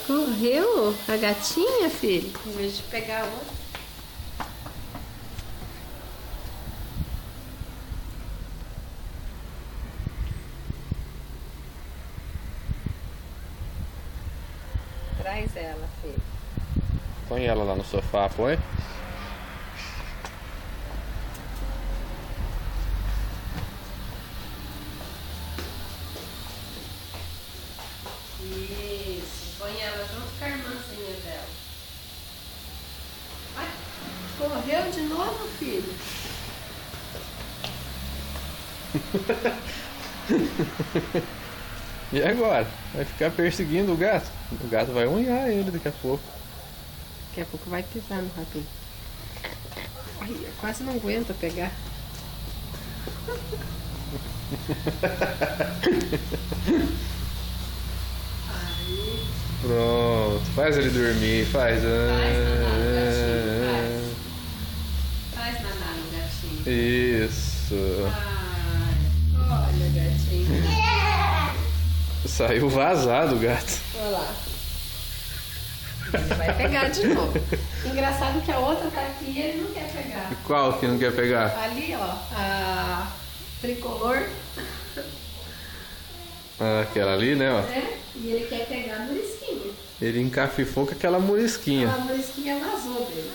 Correu a gatinha, filho? Em vez de pegar outra. Traz ela, filho. Põe ela lá no sofá, põe. Isso, põe ela junto com a irmãzinha dela. Ai, correu de novo, filho? E agora? Vai ficar perseguindo o gato? O gato vai unhar ele daqui a pouco. Daqui a pouco vai pisar no ratinho. Ai, eu quase não aguento pegar. Aí. Pronto, faz ele dormir, faz. Faz naná no gatinho. Isso. Ai, olha, gatinho. Saiu vazado o gato. Olha lá. Ele vai pegar de novo. Engraçado que a outra tá aqui e ele não quer pegar. Qual que não quer pegar? Ali, ó, a tricolor. Aquela ali, né? Ó. Né? E ele quer pegar a murisquinha. Ele encafifou com aquela murisquinha. A murisquinha vazou dele.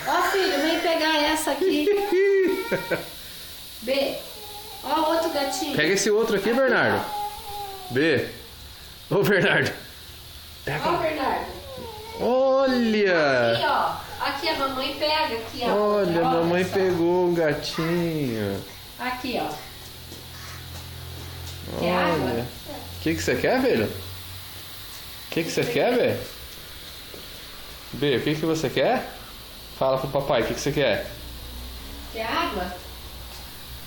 Ó, filho, vem pegar essa aqui. B. Ó, outro gatinho. Pega esse outro aqui, Bernardo. B. Ô, Bernardo. Ó, Bernardo. Olha! Aqui, ó. Aqui a mamãe pega. Aqui, ó. Olha, a Ó, mamãe só. pegou um gatinho. Aqui, ó. Quer água? Olha. O que você quer, velho? O que você quer, velho? B, o que você quer? Fala pro papai, o que você quer? Quer água?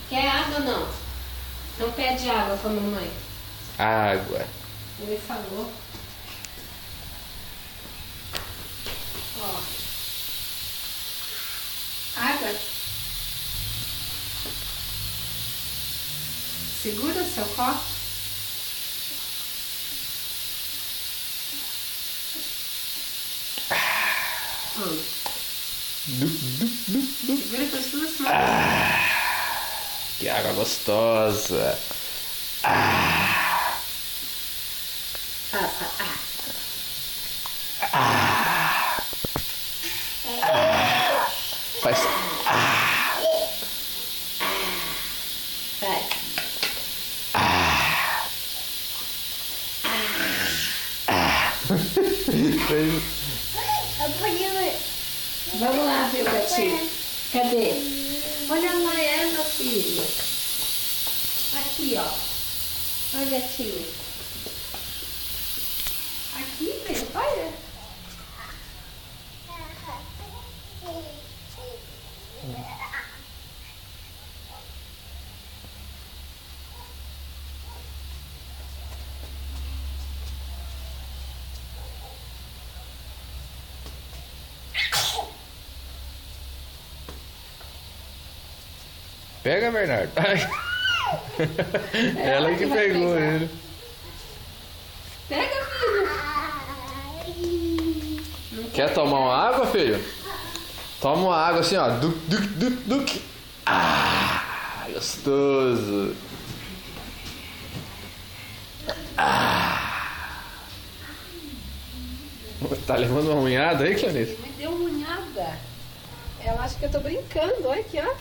Quer água ou não? Então pede água pra mamãe. Água. Ele falou. Ó. Água. Segura o seu copo. Segura com as duas mãos. Que água gostosa. Passa. Faz. Vai. Vamos lá ver o gatinho. Cadê? Olha lá ela, filho. Aqui, ó. Olha, gatinho. Aqui, filho. Olha. Pega, Bernardo. Ai. Ela que vai pegou pegar. ele. Pega, filho. Não Quer tomar uma água, filho? Toma uma água assim, ó. Duc, duc, duc, duc. Gostoso. Tá levando uma unhada aí, Clarice? Me deu uma unhada. Ela acha que eu tô brincando. Olha aqui, ó.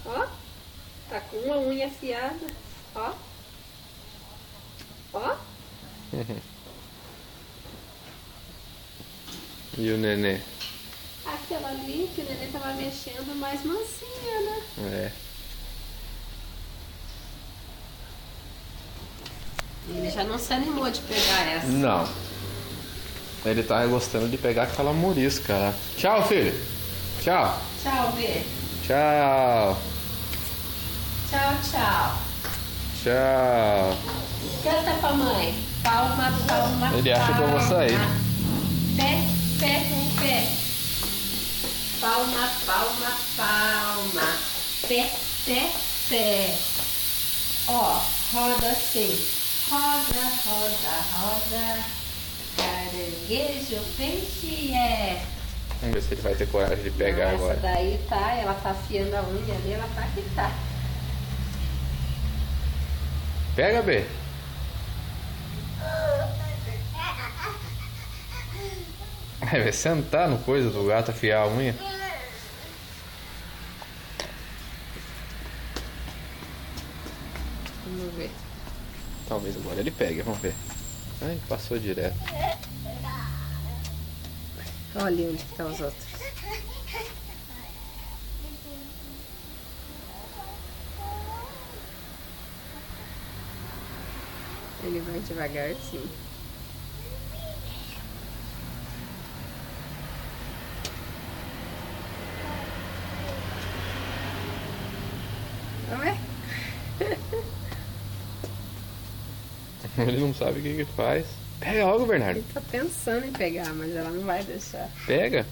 Ó. Tá com uma unha afiada. Ó. Ó. E o nenê? Aquela ali que o neném tava mexendo mais mansinha, né? É. Ele já não se animou de pegar essa. Não. Ele tá gostando de pegar aquela murisca lá. Tchau, filho. Tchau. Tchau, B. Tchau. Tchau, tchau. Tchau. Canta pra mãe. Palma, palma, Ele acha que eu vou sair. Pé, pé, pé. Palma, palma, palma. Pé, pé, pé. Ó, roda assim. Roda, roda, roda. Caranguejo, peixe é. Vamos ver se ele vai ter coragem de pegar Essa agora. daí tá, ela tá afiando a unha ali, ela tá que tá. Pega, B. Vai sentar no coisa do gato afiar a unha. Vamos ver. Talvez agora ele pegue, vamos ver. Ai, passou direto. Olha onde estão os outros. Ele vai devagarzinho. Ué? Ele não sabe o que que faz. Pega logo, Bernardo. Ele tá pensando em pegar, mas ela não vai deixar. Pega.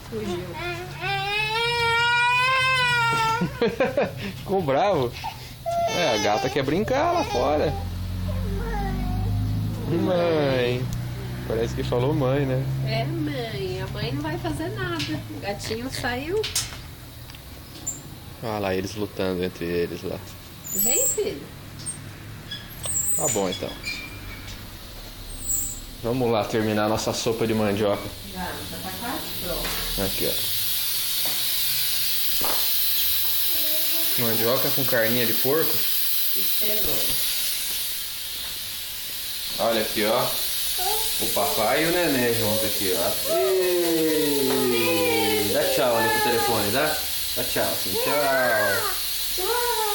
Fugiu. Ficou bravo. É, a gata quer brincar lá fora. Mãe. Parece que falou mãe, né? É, mãe. A mãe não vai fazer nada. O gatinho saiu. Olha lá, eles lutando entre eles lá. Vem, filho. Tá bom, então. Vamos lá terminar nossa sopa de mandioca. Já tá quase pronto. Aqui, ó. Mandioca com carninha de porco. E cenoura. Olha aqui, ó. O papai e o neném junto aqui, ó. Ei, dá tchau ali pro telefone, dá? Dá tchau, assim, tchau. Tchau.